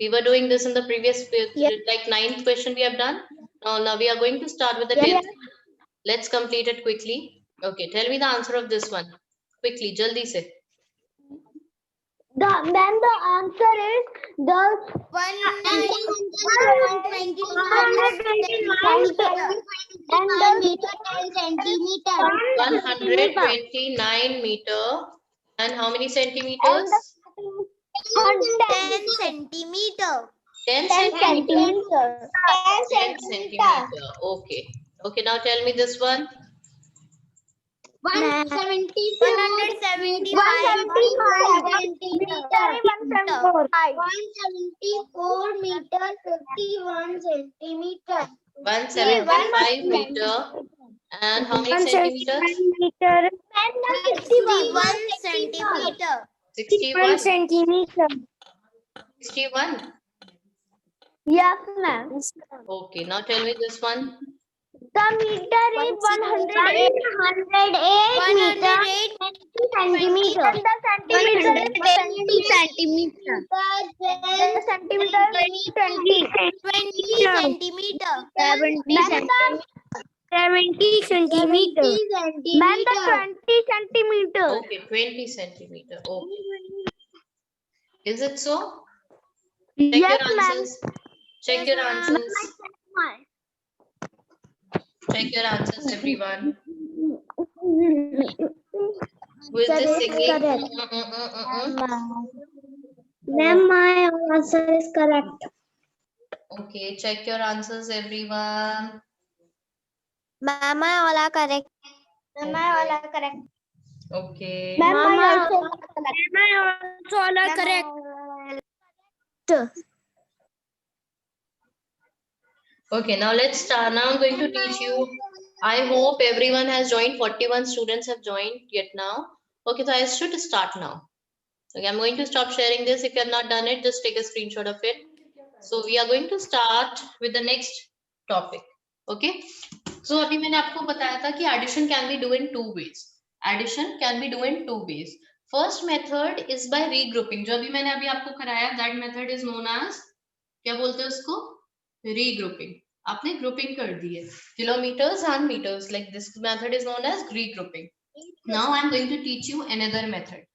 We were doing this in the previous, Yes. like 9th question we have done. Now we are going to start with the 10th. Let's complete it quickly. Okay, tell me the answer of this one. Quickly, jaldi se. The answer is the 129 meter. And how many centimeters? 10 centimeter. 10 10 centimeter. centimeter. 10 centimeter. Okay. Okay, now tell me this one. 175 centimeter. 174 meter, 51 centimeter. 175 meter. And how many centimeters? 61 centimeter. 61. centimeter. 61. Yes, ma'am. Okay, now tell me this one. The meter is 108 meter. 20 centimeter. The centimeter is 20 centimeter. The centimeter. 70 centimeter. Man, the 20 centimeter. Okay, 20 centimeter. Okay. Is it so? Check Yes, your ma'am. answers. Check your answers. Check your answers, everyone. Who is this singing? Ma'am, my answer is correct. Okay, check your answers, everyone. Ma'am, all are correct. Ma'am, all are correct. Okay. Ma'am, also all are correct. Okay, now let's start. Now I'm going to teach you. I hope everyone has joined. 41 students have joined yet now. Okay, so I should start now. Okay, I'm going to stop sharing this. If you have not done it, just take a screenshot of it. So we are going to start with the next topic. Okay. So अभी मैंने आपको बताया था कि addition can be done in two ways. Addition can be done in two ways. First method is by regrouping. जो अभी मैंने आपको कराया, that method is known as, क्या बोलते हैं उसको? Regrouping. आपने grouping कर दी है. Kilometers and meters. Like this method is known as regrouping. Now I'm going to teach you another method.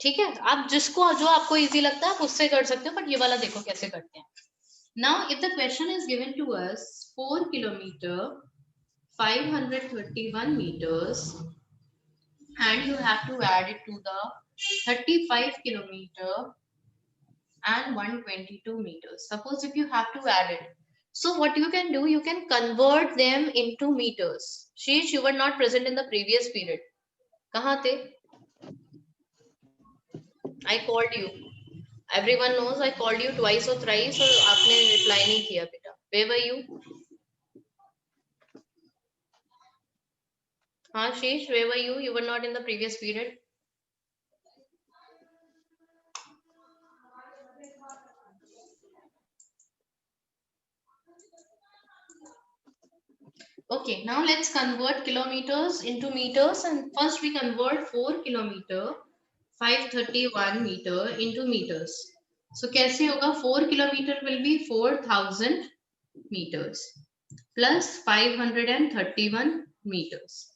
ठीक है, आप जिसको जो आपको इजी लगता है आप उससे कर सकते हो, बट ये वाला देखो कैसे करते हैं. Now if the question is given to us 4 kilometer 531 meters and you have to add it to the 35 kilometer and 122 meters. Suppose if you have to add it, so what you can do, you can convert them into meters. Sheesh, you were not present in the previous period. कहाँ थे? I called you. Everyone knows I called you twice or thrice और आपने reply नहीं किया बेटा. Where were you? हाँ Sheesh, where were you? You were not in the previous period. Okay, now let's convert kilometers into meters, and first we convert 4 kilometer 531 meter into meters. So कैसे होगा? 4 kilometer will be 4000 meters plus 531 meters.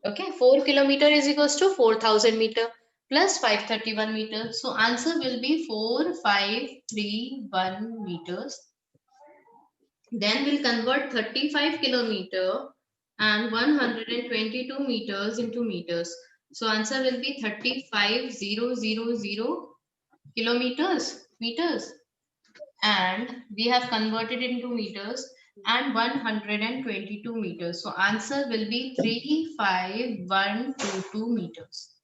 Okay, 4 kilometer is equals to 4000 meter plus 531 meters. So answer will be 4531 meters. Then we'll convert 35 kilometer and 122 meters into meters. So answer will be 35,000 kilometers, meters. And we have converted into meters and 122 meters. So answer will be 35122 meters.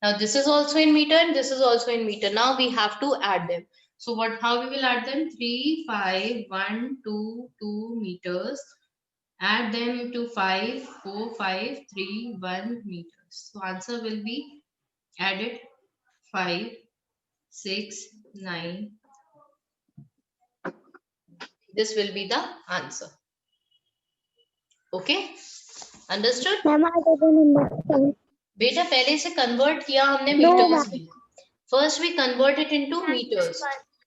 Now this is also in meter and this is also in meter. Now we have to add them. So how we will add them? 35122 meters. Add them to 54531 meters. So answer will be added 5, 6, 9. This will be the answer. Okay? Understood? बेटा पहले से convert किया हमने meters में. First we convert it into meters.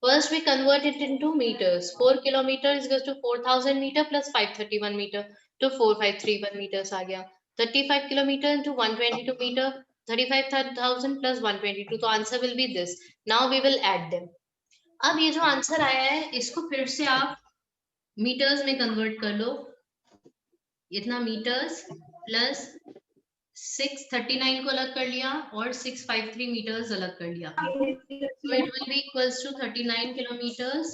First we convert it into meters. 4 kilometers is equals to 4000 meter plus 531 meter, to 4531 meters आ गया. 35 kilometer into 122 meter, 35,000 plus 122. तो answer will be this. Now we will add them. अब ये जो answer आया है इसको फिर से आप मीटर्स में कन्वर्ट कर लो. इतना मीटर्स प्लस 639 को अलग कर लिया और 653 मीटर्स अलग कर लिया. So it will be equals to 39 kilometers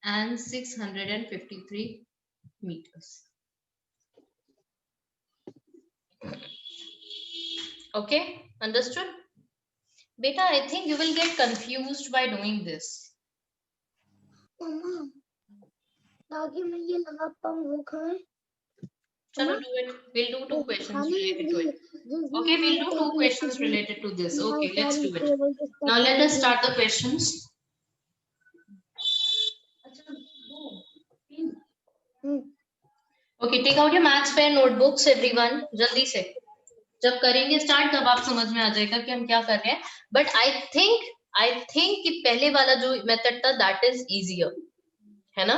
and 653 meters. Okay, understood? Beta, I think you will get confused by doing this. मम्मा ताकि मैं ये लगा पाऊँ वो खाए. Chalo, do it. We'll do 2 questions related to it. Okay, we'll do 2 questions related to this. Okay, let's do it. Now let us start the questions. Okay, take out your maths pair notebooks, everyone. जल्दी से. जब करेंगे start तब आप समझ में आ जाएगा कि हम क्या कर रहे हैं. बट आई थिंक कि पहले वाला जो मेथड था दैट इज इजियर, है ना.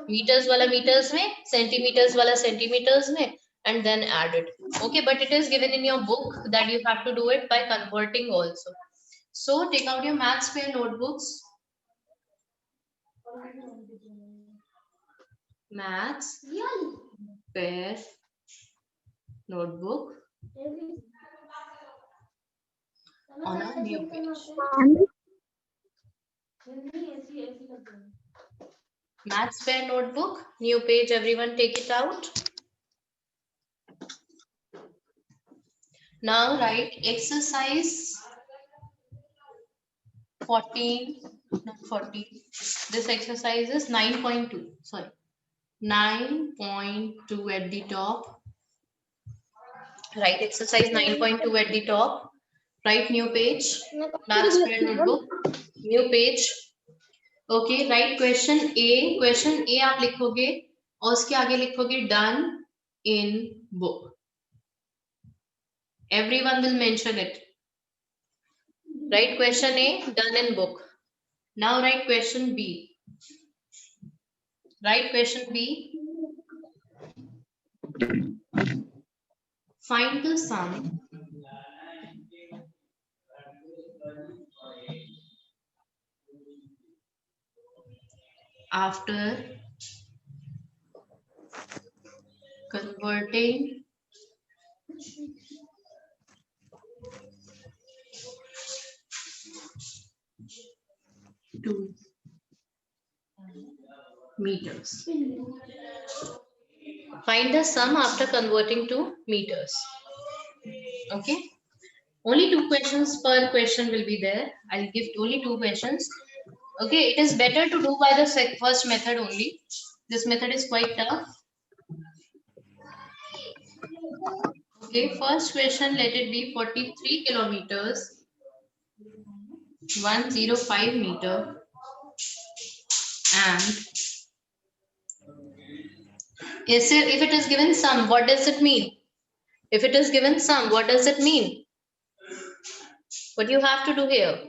मीटर्स वाला मीटर्स में, सेंटीमीटर्स वाला सेंटीमीटर्स में, and then add it. Okay, but it is given in your book that you have to do it by converting also. So take out your maths pair notebooks. Maths pair notebook on a new page. Maths pair notebook, new page, everyone take it out. Now write exercise 14, not 40. This exercise is 9.2, sorry. 9.2 at the top. Write exercise 9.2 at the top. Write new page. Maths pair notebook, new page. Okay, write question A. Question A आप लिखोगे और उसके आगे लिखोगे done in book. Everyone will mention it. Write question A, done in book. Now write question B. Write question B. Find the sum after converting to meters. Find the sum after converting to meters. Okay. Only 2 questions per question will be there. I'll give only 2 questions. Okay, it is better to do by the first method only. This method is quite tough. Okay, first question, let it be 43 kilometers, 105 meter, and if it is given sum, what does it mean? If it is given sum, what does it mean? What do you have to do here?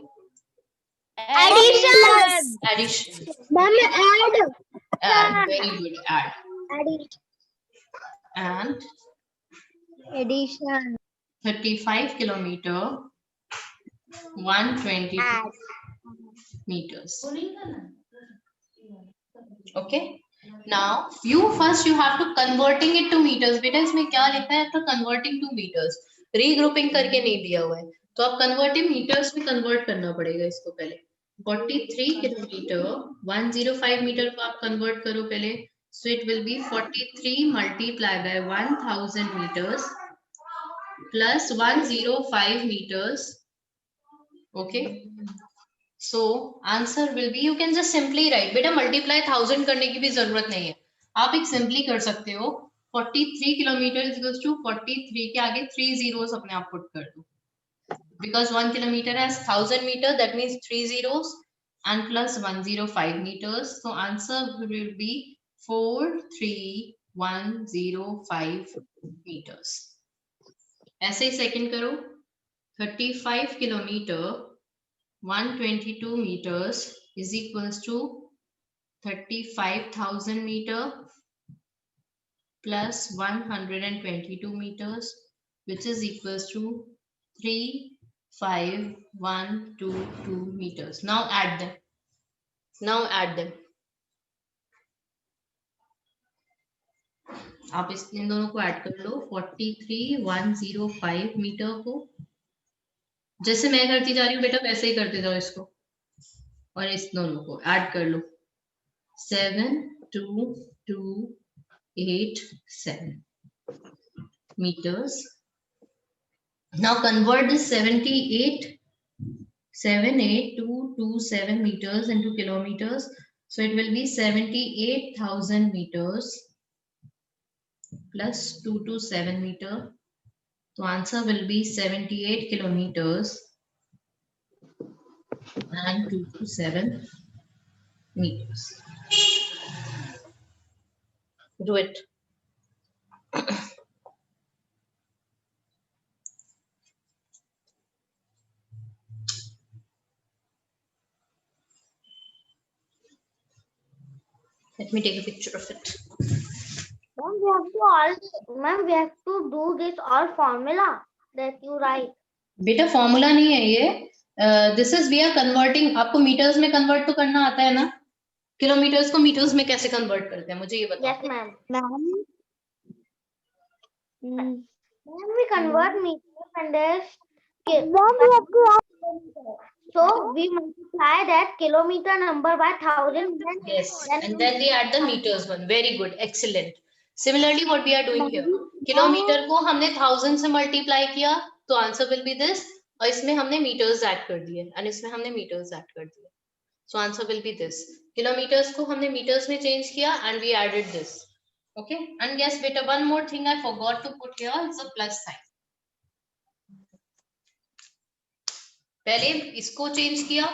Addition. Addition. Mama, add. Add. Very good. Add. Addition. And Addition. 35 kilometer, 122 meters. Okay. Now you have to converting it to meters. बेटा इसमें क्या लिखा है? After converting to meters. Regrouping करके नहीं दिया हुआ है. तो आप converting meters में convert करना पड़ेगा इसको पहले. 43 किलोमीटर, 105 मीटर को आप convert करो पहले. So it will be 43 multiplied by 1000 meters plus 105 meters. Okay. So answer will be, you can just simply write. बेटा multiply 1000 करने की भी जरूरत नहीं है. आप एक simply कर सकते हो. 43 किलोमीटर is equals to 43 के आगे 3 zeros अपने आप put कर दो. Because 1 kilometer has 1000 meters, that means 3 zeros and plus 105 meters. So answer will be 43105 meters. ऐसे ही second करो. 35 kilometer, 122 meters is equals to 35,000 meter plus 122 meters, which is equals to 35122 meters. Now add them. आप इन दोनों को add कर लो. 43,105 metre को जैसे मैं करती जा रही हूँ बेटा वैसे ही करते जाओ इसको, और इस दोनों को ऐड कर लो. 72,287 meters. Now convert this 78,227 meters into kilometers. So it will be 78,000 meters plus 227 meter. So answer will be 78 kilometers and 227 meters. Do it. Let me take a picture of it. Ma'am, we have to do this all formula that you write. बेटा formula नहीं है ये. This is we are converting. आपको metres में convert तो करना आता है ना? किलोमीटर्स को मीटर्स में कैसे कन्वर्ट करते हैं मुझे ये बताओ. Yes, ma'am. When we convert meters and this, so we multiply that kilometer number by 1000. Yes, and then we add the meters one. Very good, excellent. Similarly, what we are doing here, kilometre को हमने 1000 से multiply किया तो answer will be this, और इसमें हमने metres add कर दिए और इसमें हमने मीटर्स ऐड कर दिए. So answer will be this. Kilometres को हमने मीटर्स में चेंज किया and we added this. Okay, and yes बेटा, one more thing I forgot to put here is a plus sign. पहले इसको चेंज किया,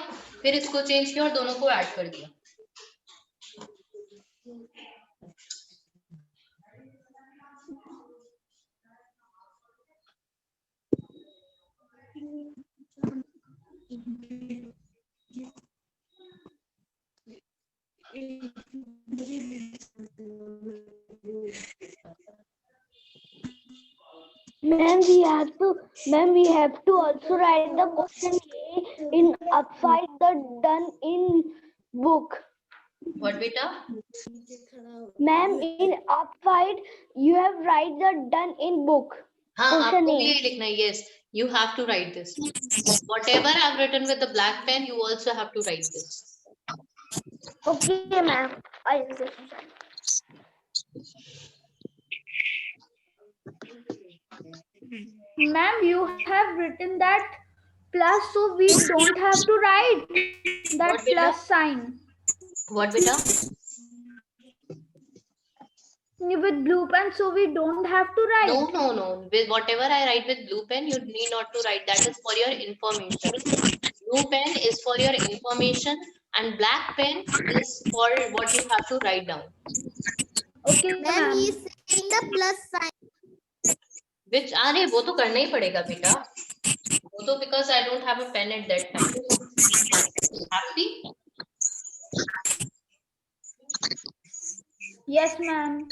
फिर इसको चेंज किया और दोनों को ऐड कर दिया. Ma'am, we have to also write the question in upside the done in book. What beta? Ma'am, in upside you have write the done in book. हाँ, Question आपको A. भी यही लिखना है. Yes, you have to write this. Whatever I've written with the black pen, you also have to write this. Okay, ma'am. I will. Ma'am, you have written that plus, so we don't have to write that What, beta? plus sign. What beta? With blue pen, so we don't have to write. No. With whatever I write with blue pen, you need not to write. That is for your information. Blue pen is for your information, and black pen is for what you have to write down. Okay, ma'am. He is saying the plus sign. Which अरे वो तो करना ही पड़ेगा बेटा. वो तो because I don't have a pen at that time. Happy? Yes, ma'am.